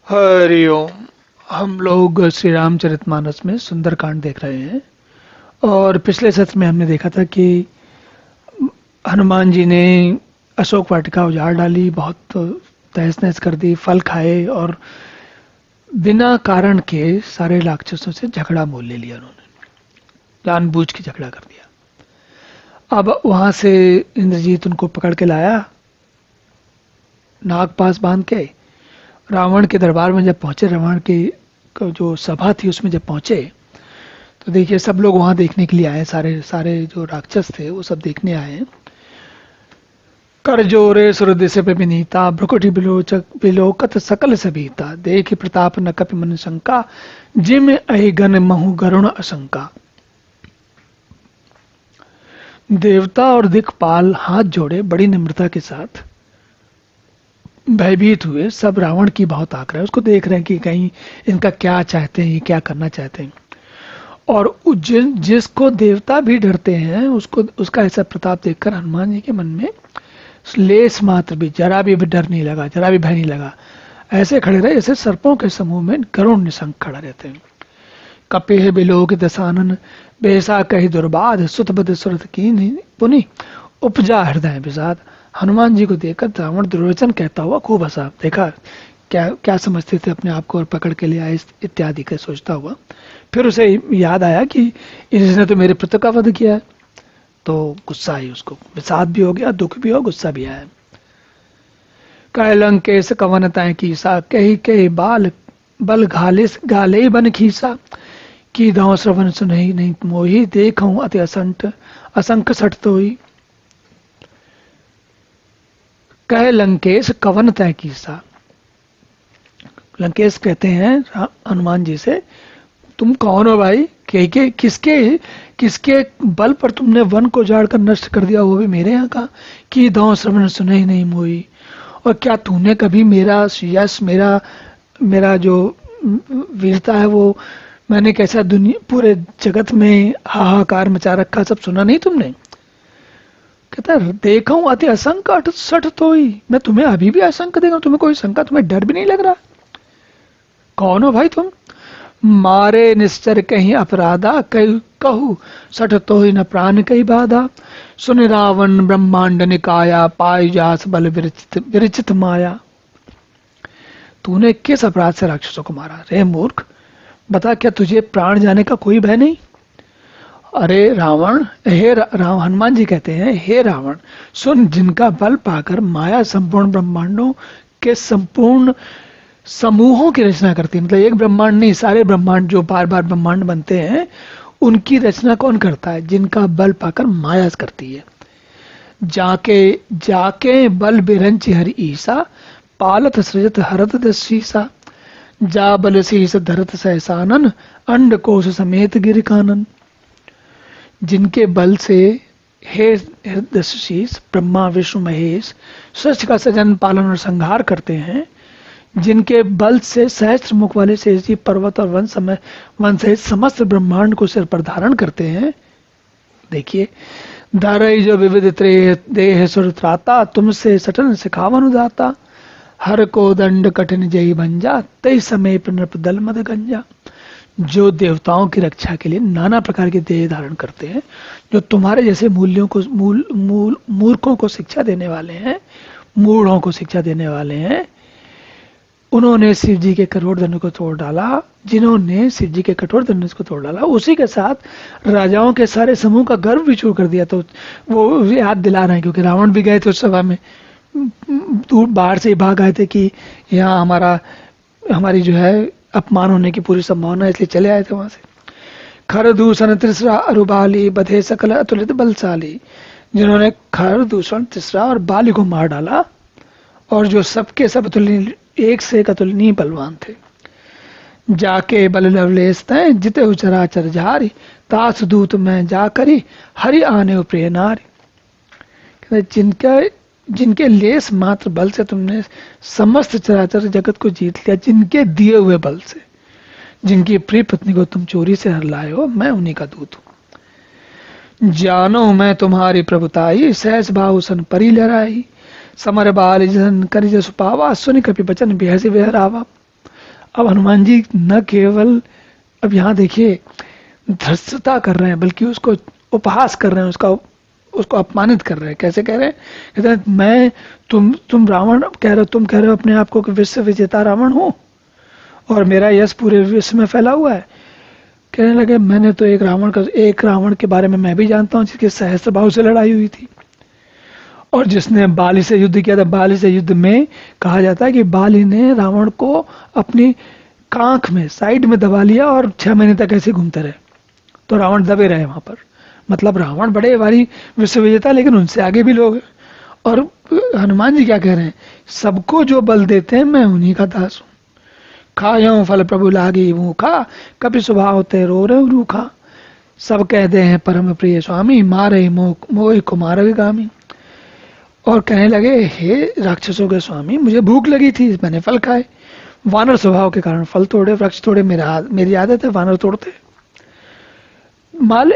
हरि ओम। हम लोग श्री रामचरितमानस में सुंदरकांड देख रहे हैं। और पिछले सत्र में हमने देखा था कि हनुमान जी ने अशोक वाटिका उजाड़ डाली, बहुत तहस नहस कर दी, फल खाए और बिना कारण के सारे राक्षसों से झगड़ा मोल ले लिया उन्होंने। जानबूझ के झगड़ा कर दिया। अब वहां से इंद्रजीत उनको पकड़ के लाया, नाग पास बांध के। रावण के दरबार में जब पहुंचे, रावण की जो सभा थी उसमें जब पहुंचे, तो देखिए सब लोग वहां देखने के लिए आए। सारे सारे जो राक्षस थे वो सब देखने आए हैं। कर जोरे सुर दिश पे विनीता, भ्रुकुटी बिलोचक बिलोकत सकल सबीता, देख प्रताप न कपि मन शंका, जिम अहि गन महु गरुण आशंका। देवता और दिक्पाल हाथ जोड़े बड़ी निम्रता के साथ भयभीत हुए। सब रावण की बहुत आंक रहे हैं, उसको देख रहे हैं कि कहीं इनका क्या चाहते हैं, ये क्या करना चाहते हैं। और जिसको देवता भी डरते हैं, उसको उसका ऐसा प्रताप देखकर हनुमान जी के मन में लेस मात्र भी, जरा भी डर नहीं लगा, जरा भी भय नहीं लगा। ऐसे खड़े रहे जैसे सर्पों के समूह में गरुड़ निशंक खड़ा रहते हैं। कपिह बिलोक दसानन, बेसा कही दुर्बाध, सुतबद सुरत कीन्हि पुनि उपजा हृदय विषाद। हनुमान जी को देखकर रावण दुर्वचन कहता हुआ खूब हंसा। देखा क्या क्या समझते थे अपने आप को और पकड़ के ले आए इत्यादि का सोचता हुआ। फिर उसे याद आया कि इसने तो मेरे पुत्र का वध किया है, तो गुस्सा आई उसको। विषाद भी हो गया, दुख भी हो, गुस्सा भी आया। कह लंकेश कवन तय कीसा, कही कही बाल बल घालिस गाले बन खीसा, की दांव श्रवण सुनहि नहीं मोही, देखूं अति असंट असंख सठ तोई। कह लंकेश कवन तय कीसा, लंकेश कहते हैं हनुमान जी से, तुम कौन हो भाई? के किसके किसके बल पर तुमने वन को उजाड़ कर नष्ट कर दिया, वो भी मेरे यहाँ का? कि दांव श्रवण सुने ही नहीं मोई, और क्या तूने कभी मेरा यश, मेरा मेरा जो वीरता है वो मैंने कैसा दुनिया पूरे जगत में हाहाकार मचा रखा, सब सुना नहीं तुमने? कहता देखा हूं अति असंक सठ तो ही, मैं तुम्हें अभी भी असंक देखा, तुम्हें कोई शंका, तुम्हें डर भी नहीं लग रहा? कौन हो भाई तुम? मारे निश्चर कहीं अपराधा, कही कहू सठ तो ही न प्राण कही बाधा, सुन रावण ब्रह्मांड निकाया, पाई जास बल विरचित विरचित माया। तूने किस अपराध से राक्षसों को मारा? रे मूर्ख, बता, क्या तुझे प्राण जाने का कोई भय नहीं? अरे रावण, राम हनुमान जी कहते हैं, हे रावण सुन, जिनका बल पाकर माया संपूर्ण ब्रह्मांडों के संपूर्ण समूहों की रचना करती है, मतलब एक ब्रह्मांड नहीं, सारे ब्रह्मांड जो बार बार ब्रह्मांड बनते हैं उनकी रचना कौन करता है? जिनका बल पाकर माया करती है। जाके जाके बल बिरंच हरि ईसा, पालत सृजत हरत दशीसा, जा बल शीस धरत सहसानन, अंड कोश समेत गिर कानन। जिनके बल से हे दशीस ब्रह्मा विष्णु महेश सृष्टि का सृजन पालन और संहार करते हैं, जिनके बल से सहस्त्र मुख वाले शेष जी पर्वत और वन सहित समस्त ब्रह्मांड को सिर पर धारण करते हैं। देखिए, धारई जो विविध त्रेह देह सुर त्राता, तुमसे सटन सिखावन उदाता, हर को दंड कठिन जय भंजा, तय समय नृप दल मद गंजा। जो देवताओं की रक्षा के लिए नाना प्रकार के देह धारण करते हैं, जो तुम्हारे जैसे मूल्यों को मूर्खों को शिक्षा देने वाले हैं, मूढ़ों को शिक्षा देने वाले हैं, उन्होंने शिव जी के कठोर दंड को तोड़ डाला। जिन्होंने शिव जी के कठोर दंड को तोड़ डाला, उसी के साथ राजाओं के सारे समूह का गर्व भी चूर कर दिया। तो वो याद दिला रहे हैं, क्योंकि रावण भी गए थे उस सभा में, दूर बाहर से ही भाग आए थे कि यहाँ हमारी जो है अपमान होने की पूरी संभावना, इसलिए चले आए थे वहां से। खर दूषण त्रिसरा अरुबाली, बधे सकल अतुलित बलशाली। जिन्होंने खर दूषण त्रिसरा और बाली को मार डाला, और जो सबके सब अतुलनीय, एक से एक अतुलनीय बलवान थे। जाके बल लवलेस तय, जिते चराचर झारी, तास दूत में जा करी, हरि आने प्रिय नारी। जिनके लेस मात्र बल से तुमने समस्त चराचर जगत को जीत लिया, जिनके दिए हुए बल से, जिनकी प्रिय पत्नी को तुम चोरी से हर लाए हो, मैं उन्हीं का दूत हूं। जानो मैं तुम्हारी प्रभुताई, सहस बाहुसन परी लहराई, समर बाल जन करि जसु पावा, सुनि कपि बचन बिहसि बिहरावा। अब हनुमान जी न केवल, अब यहाँ देखिए, धृष्टता कर रहे हैं, बल्कि उसको उपहास कर रहे हैं, उसको अपमानित कर रहे हैं। कैसे कह रहे हैं? कहते हैं मैं, तुम रावण कह रहे हो, तुम कह रहे हो अपने आप को कि विश्व विजेता रावण हूं और मेरा यश पूरे विश्व में फैला हुआ है। कहने लगे मैंने तो एक रावण के बारे में मैं भी जानता हूं, जिसकी सहस्त्रबाहु से लड़ाई हुई थी और जिसने बाली से युद्ध किया था। बाली से युद्ध में कहा जाता है कि बाली ने रावण को अपनी कांख में, साइड में दबा लिया और 6 महीने तक ऐसे घूमते रहे, तो रावण दबे रहे वहां पर। मतलब रावण बड़े भारी विश्व विजेता, लेकिन उनसे आगे भी लोग हैं। और हनुमान जी क्या कह रहे हैं? सबको जो बल देते हैं मैं उन्हीं का दास हूं। खायो फल प्रभु लागी मुखा, कभी स्वभाव ते रो रहे रूखा। सब कहते हैं परम प्रिय स्वामी, मारे मोह को मारे गामी। और कहने लगे हे राक्षसों के स्वामी, मुझे भूख लगी थी, मैंने फल खाए। वानर स्वभाव के कारण फल तोड़े, वृक्ष तोड़े, मेरी आदत है वानर तोड़ते।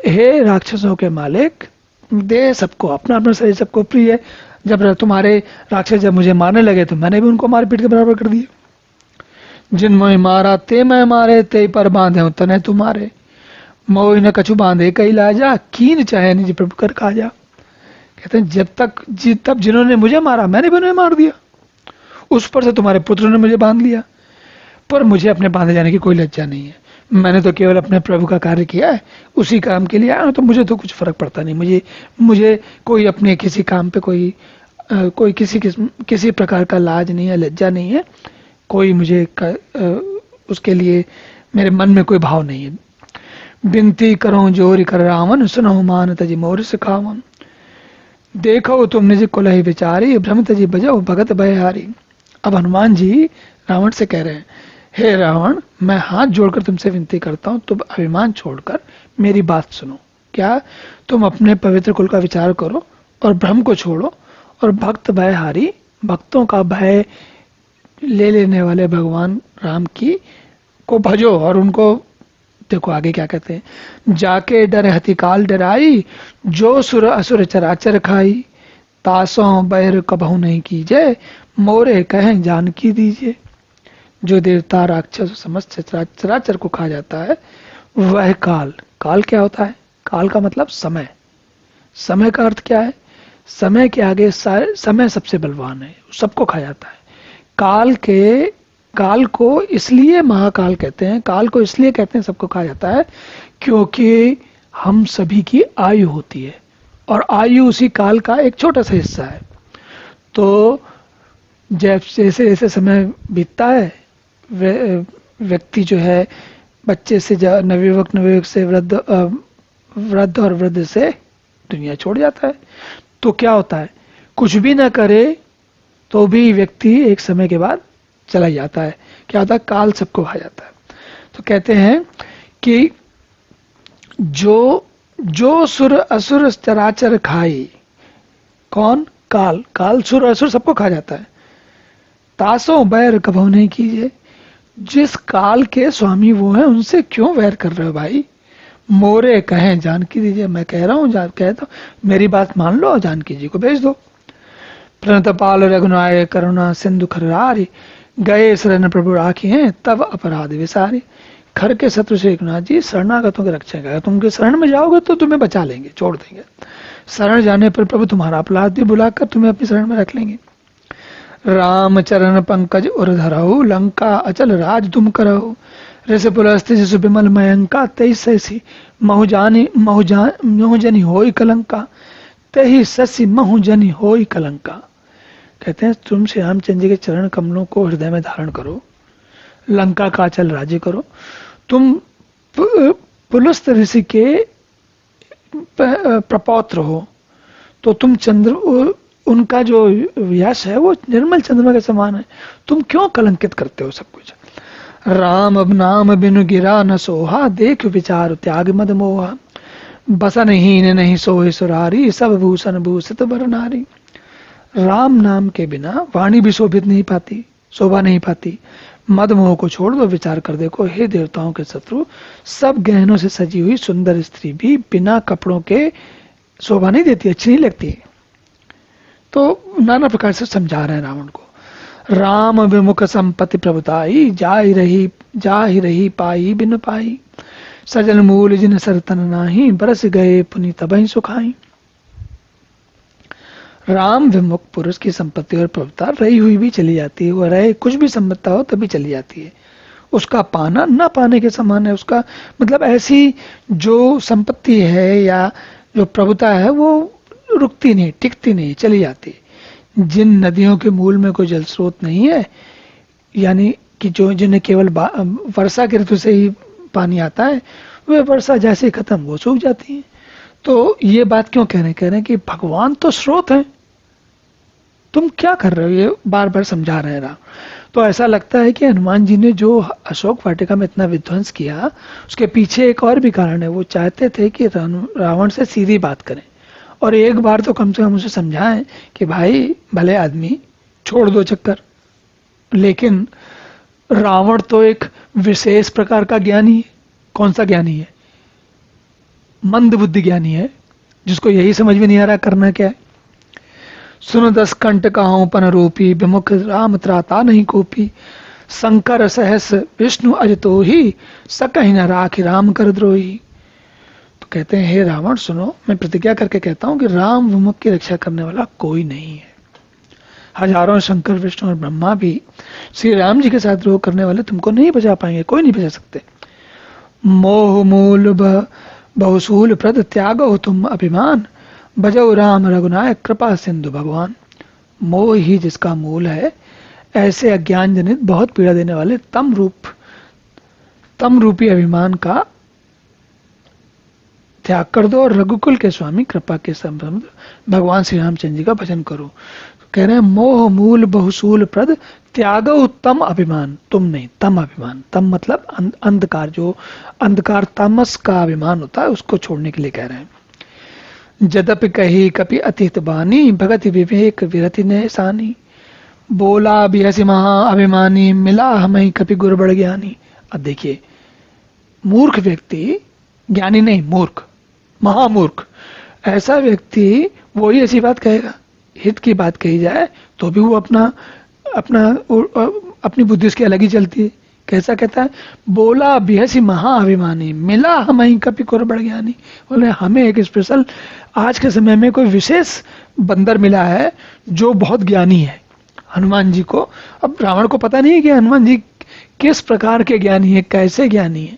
हे राक्षसों के मालिक, दे सबको, अपना अपना शरीर सबको प्रिय है। जब तुम्हारे राक्षस जब मुझे मारने लगे तो मैंने भी उनको मार पीट के बराबर कर दिया। जिन मोहि मारा ते मैं मारे, ते पर बांधे तने तुम्हारे। मोहि न कछु बांधे कई लाजा, कीन चाहे निज प्रभु कर काजा। कहते हैं तब जिन्होंने मुझे मारा मैंने भी उन्हें मार दिया, उस पर से तुम्हारे पुत्र ने मुझे बांध लिया, पर मुझे अपने बांधे जाने की कोई लज्जा नहीं है। मैंने तो केवल अपने प्रभु का कार्य किया है, उसी काम के लिए आया, तो मुझे तो कुछ फर्क पड़ता नहीं। मुझे कोई अपने किसी काम पे कोई किसी प्रकार का लाज नहीं है, लज्जा नहीं है, कोई मुझे उसके लिए मेरे मन में कोई भाव नहीं है। बिनती करो जोरी कर रावण, सुनो मान तजी मोर सिखावन। देखो तुम निज कुलहि विचारी, भ्रम तजी बजाओ भगत भयहारी। अब हनुमान जी रावण से कह रहे हैं, हे रावण, मैं हाथ जोड़कर तुमसे विनती करता हूं, तुम अभिमान छोड़कर मेरी बात सुनो। क्या? तुम अपने पवित्र कुल का विचार करो और भ्रम को छोड़ो और भक्त भयहारी, भक्तों का भय ले लेने वाले भगवान राम की को भजो। और उनको देखो आगे क्या कहते हैं, जाके डर हति काल डराई, जो सुर असुर चराचर खाई। तासों बैर कबहू नहीं कीजे, मोरे कहें जानकी दीजिए। जो देवता राक्षस समस्त चराचर को खा जाता है वह काल। काल क्या होता है? काल का मतलब समय। समय का अर्थ क्या है? समय के आगे समय सबसे बलवान है, सबको खा जाता है। काल को इसलिए महाकाल कहते हैं, काल को इसलिए कहते हैं सबको खा जाता है क्योंकि हम सभी की आयु होती है और आयु उसी काल का एक छोटा सा हिस्सा है। तो जैसे जैसे समय बीतता है, व्यक्ति जो है बच्चे से नवयुवक से वृद्ध और वृद्ध से दुनिया छोड़ जाता है। तो क्या होता है? कुछ भी ना करे तो भी व्यक्ति एक समय के बाद चला जाता है। क्या होता है? काल सबको खा जाता है। तो कहते हैं कि जो सुर असुर चराचर खाई। कौन? काल। काल सुर असुर सबको खा जाता है। तासों बैर कभू नहीं कीजिए। जिस काल के स्वामी वो हैं उनसे क्यों वैर कर रहे हो भाई? मोरे कहें जानकी दीजिए। मैं कह रहा हूँ, कहता हूं मेरी बात मान लो, जानकी जी को भेज दो। प्रणत पाल रघुनाय करुणा सिंधु खरारी, गए शरण प्रभु राखी हैं तब अपराध विसारी। खर के शत्रु से रघुनाथ जी शरणागतों की रक्षा करेगा। तुम के शरण में जाओगे तो तुम्हें बचा लेंगे, छोड़ देंगे। शरण जाने पर प्रभु तुम्हारा अपराध भी बुलाकर तुम्हें अपनी शरण में रख लेंगे। राम चरण पंकज उर धरहु, लंका अचल राज तुम करहु। ऋषि पुलस्त्य जिसु विमल मयंका, तेई सैसी महु जनी होई कलंका। तेहि ससी महु जनी होई कलंका। कहते हैं तुम श्री रामचंद्र जी के चरण कमलों को हृदय में धारण करो, लंका का अचल राज्य करो। तुम पुलस्त्य ऋषि के प्रपौत्र हो, तो तुम उनका जो यश है वो निर्मल चंद्रमा के समान है। तुम क्यों कलंकित करते हो सब कुछ? राम अब नाम बिनु गिरा न सोहा, देख विचार त्याग मद मोहा। बसन हीन नहीं सोए सुरारी, सब भूषण भूषित बर नारी। राम नाम के बिना वाणी भी शोभित नहीं पाती, शोभा नहीं पाती। मद मोह को छोड़ दो, विचार कर देखो हे देवताओं के शत्रु, सब गहनों से सजी हुई सुंदर स्त्री भी बिना कपड़ों के शोभा नहीं देती, अच्छी नहीं लगती। तो नाना प्रकार से समझा रहे हैं रावण को। राम विमुख संपत्ति प्रभुताई, जा ही रही पाई बिन पाई, सजल मूल जिन सरतन नाही, बरस गए पुनि तबहि सुखाई। राम विमुख पुरुष की संपत्ति और प्रभुता रही हुई भी चली जाती है, वो रहे कुछ भी संपत्ता हो तभी चली जाती है। उसका पाना न पाने के समान है। उसका मतलब ऐसी जो संपत्ति है या जो प्रभुता है वो रुकती नहीं, टिकती नहीं, चली जाती। जिन नदियों के मूल में कोई जल स्रोत नहीं है, यानी कि जो जिन्हें केवल वर्षा के ऋतु से ही पानी आता है, वे वर्षा जैसे खत्म वो सूख जाती हैं। तो ये बात क्यों कह रहे हैं कि भगवान तो स्रोत है, तुम क्या कर रहे हो, ये बार बार समझा रहे हैं राम। तो ऐसा लगता है कि हनुमान जी ने जो अशोक वाटिका में इतना विध्वंस किया, उसके पीछे एक और भी कारण है। वो चाहते थे कि रावण से सीधी बात करें और एक बार तो कम से कम उसे समझाएं कि भाई भले आदमी, छोड़ दो चक्कर। लेकिन रावण तो एक विशेष प्रकार का ज्ञानी है। कौन सा ज्ञानी है? मंद बुद्धि ज्ञानी है, जिसको यही समझ में नहीं आ रहा करना क्या है। सुन 10 कंठ कहाऊं पन रूपी, विमुख राम त्राता नहीं कोपी, शंकर सहस विष्णु अजतो ही, सकहि न राखि राम कर द्रोही। तो कहते हैं हे रावण सुनो, मैं प्रतिज्ञा करके कहता हूं कि राम विमुख की रक्षा करने वाला कोई नहीं है। हजारों शंकर विष्णु और ब्रह्मा भी श्री राम जी के साथ द्रोह करने वाले तुमको नहीं बचा पाएंगे, कोई नहीं बचा सकते। मोह मूल बहुसूल प्रद त्यागो तुम अभिमान, भजो राम रघुनायक कृपा सिंधु भगवान। मोह ही जिसका मूल है, ऐसे अज्ञान जनित बहुत पीड़ा देने वाले तम रूपी अभिमान का त्याग कर दो और रघुकुल के स्वामी कृपा के संबंध भगवान श्री रामचंद्र जी का भजन करो। कह रहे हैं मोह मूल बहुसूल प्रद त्यागो तम अभिमान, तुम नहीं तम अभिमान। तम मतलब अंधकार, जो अंधकार तामस का अभिमान होता है उसको छोड़ने के लिए कह रहे हैं। जदपि कही कपि अतीत बानी, भगत विवेक विरति ने सानी, बोला बिहसी महा अभिमानी, मिला हमें कपि गुर बड़ ज्ञानी। अब देखिए, मूर्ख व्यक्ति, ज्ञानी नहीं मूर्ख, महामूर्ख, ऐसा व्यक्ति वही ऐसी बात कहेगा। हित की बात कही जाए तो भी वो अपनी बुद्धि उसकी अलग ही चलती है। कैसा कहता है? बोला बिहसी महा अभिमानी, मिला हमें कपि गुर बड़ ज्ञानी। बोले हमें एक स्पेशल आज के समय में कोई विशेष बंदर मिला है जो बहुत ज्ञानी है। हनुमान जी को, अब रावण को पता नहीं है कि हनुमान जी किस प्रकार के ज्ञानी है, कैसे ज्ञानी है।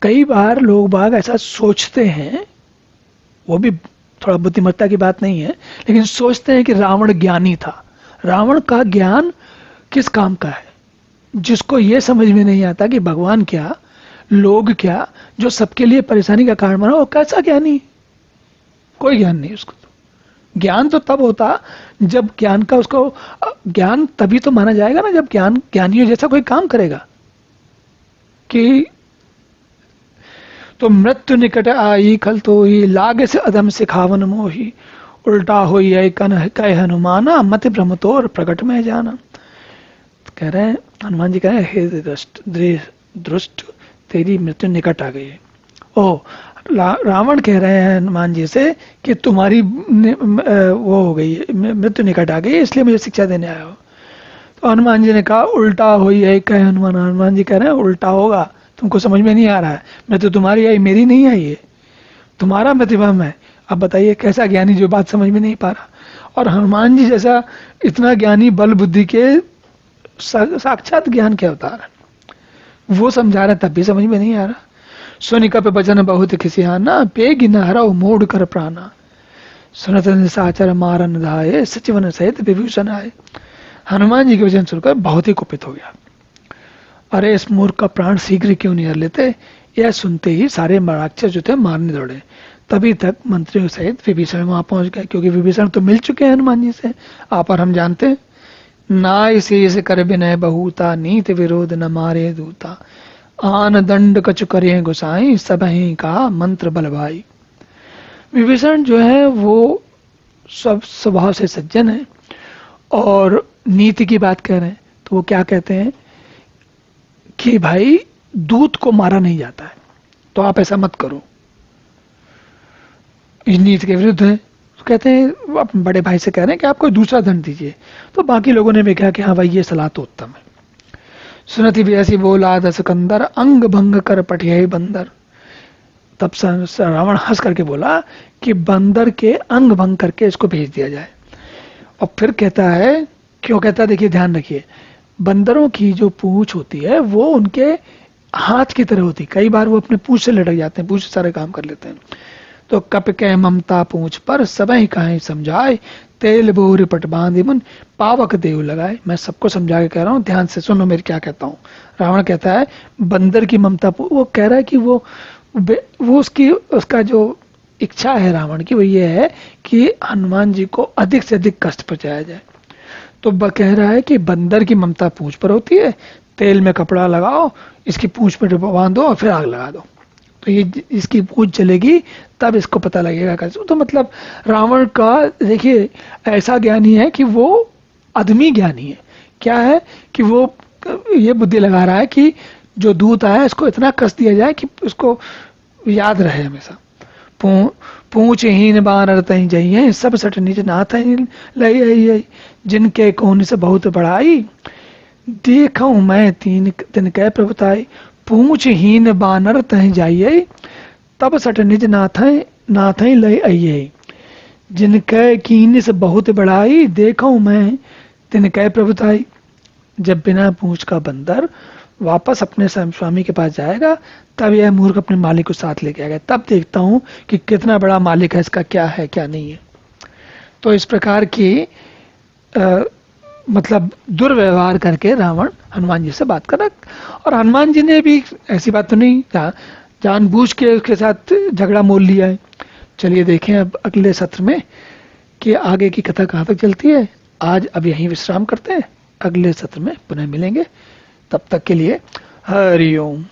कई बार लोग बाग ऐसा सोचते हैं, वो भी थोड़ा बुद्धिमत्ता की बात नहीं है, लेकिन सोचते हैं कि रावण ज्ञानी था। रावण का ज्ञान किस काम का है, जिसको ये समझ में नहीं आता कि भगवान क्या, लोग क्या, जो सबके लिए परेशानी का कारण बना, वो कैसा ज्ञानी? कोई ज्ञान नहीं उसको। तो ज्ञान तो तब होता जब ज्ञान का उसको, ज्ञान तभी तो माना जाएगा ना जब ज्ञानियों जैसा कोई काम करेगा। कि तो मृत्यु निकट आई खल तो ही, लागे से अदम सिखावन मोही, उल्टा होई है कन कह हनुमाना, मति भ्रम तोर प्रकट में जाना। कह रहे हैं हनुमान जी कह रहे हैं हे दृष्ट, तेरी मृत्यु निकट आ गई है। ओ रावण कह रहे हैं हनुमान जी से कि तुम्हारी वो हो गई है, मृत्यु निकट आ गई है, इसलिए मुझे शिक्षा देने आया हो। तो हनुमान जी ने कहा उल्टा हुई है कहे हनुमान। हनुमान जी कह रहे हैं उल्टा होगा, तुमको समझ में नहीं आ रहा है। मृत्यु तुम्हारी आई, मेरी नहीं आई है, तुम्हारा प्रतिभम है। अब बताइए कैसा ज्ञानी जो बात समझ में नहीं पा रहा। और हनुमान जी जैसा इतना ज्ञानी, बल बुद्धि के साक्षात ज्ञान के अवतार है, वो समझा रहे तब भी समझ में नहीं आ रहा। सुनि कपि बचन बहुत खिसियाना, पेगी न हरऊ मोड़ कर प्राणा, सुनत निशाचर मारन धाये, सचिवन सहित विभूषण आए। हनुमान जी के वचन सुनकर बहुत ही कुपित हो गया। अरे इस मूर्ख का प्राण शीघ्र क्यों नहीं हर लेते? यह सुनते ही सारे राक्षस जो थे मारने दौड़े। तभी तक मंत्रियों सहित विभीषण वहां पहुंच गए, क्योंकि विभीषण तो मिल चुके हैं हनुमान जी से। आप और हम जानते हैं, नाय शेष कर विनय बहुता, नीत विरोध न मारे दूता, आन दंड कछु करे गुसाई, सब ही का मंत्र बल भाई। विभीषण जो है वो सब स्वभाव से सज्जन है और नीति की बात कह रहे हैं। तो वो क्या कहते हैं कि भाई दूत को मारा नहीं जाता है, तो आप ऐसा मत करो, इस नीति के विरुद्ध है। तो कहते हैं वो अपने बड़े भाई से कह रहे हैं कि आप कोई दूसरा धन दीजिए। तो बाकी लोगों ने भी कहा कि हाँ भाई ये सलाह तो उत्तम है। सुनति भी ऐसी बोला दसकंदर, अंग भंग कर पठियाई बंदर। तब रावण हंस करके बोला कि बंदर के अंग भंग करके इसको भेज दिया जाए। और फिर कहता है, क्यों कहता है देखिए ध्यान रखिए, बंदरों की जो पूंछ होती है वो उनके हाथ की तरह होती है, कई बार वो अपने पूंछ से लटक जाते हैं, पूंछ से सारे काम कर लेते हैं। तो कप के ममता पूंछ पर सबही काहे समझाए, तेल बोरी पट बांधे मन पावक देव लगाए। मैं सबको समझा के कह रहा हूँ, ध्यान से सुनो मेरे क्या कहता हूँ। रावण कहता है बंदर की ममता, वो कह रहा है कि वो उसका जो इच्छा है रावण की वो ये है कि हनुमान जी को अधिक से अधिक कष्ट पहुंचाया जाए। तो कह रहा है कि बंदर की ममता पूंछ पर होती है, तेल में कपड़ा लगाओ, इसकी पूंछ पर बांधो और फिर आग लगा दो, तो ये इसकी पूंछ जलेगी तब इसको पता लगेगा कैसे। तो मतलब रावण का देखिए ऐसा ज्ञानी है कि वो अदमी ज्ञानी है। क्या है कि वो ये बुद्धि लगा रहा है कि जो दूत आया इसको इतना कष्ट दिया जाए कि उसको याद रहे हमेशा। पूछ हीन बानर तहीं जइए, सब सट निज नाथ लई आई, जिनके कौन से बहुत बड़ाई, देखूं मैं तीन दिन कह प्रभुताई। पूछ हीन बानर तहीं जाइए, तब सट निज नाथ लई आइए, जिनके कीन से बहुत बड़ाई, देखूं मैं तिनके प्रभुताई। जब बिना पूंछ का बंदर वापस अपने स्वामी के पास जाएगा तब यह मूर्ख अपने मालिक को साथ लेके आएगा, तब देखता हूं कि कितना बड़ा मालिक है, इसका क्या है क्या नहीं है। तो इस प्रकार की मतलब दुर्व्यवहार करके रावण हनुमान जी से बात कर रहा। और हनुमान जी ने भी ऐसी बात तो नहीं जानबूझ के उसके साथ झगड़ा मोल लिया है। चलिए देखें अब अगले सत्र में कि आगे की कथा कहाँ तक चलती है। आज अब यहीं विश्राम करते हैं, अगले सत्र में पुनः मिलेंगे। तब तक के लिए हरि ओम।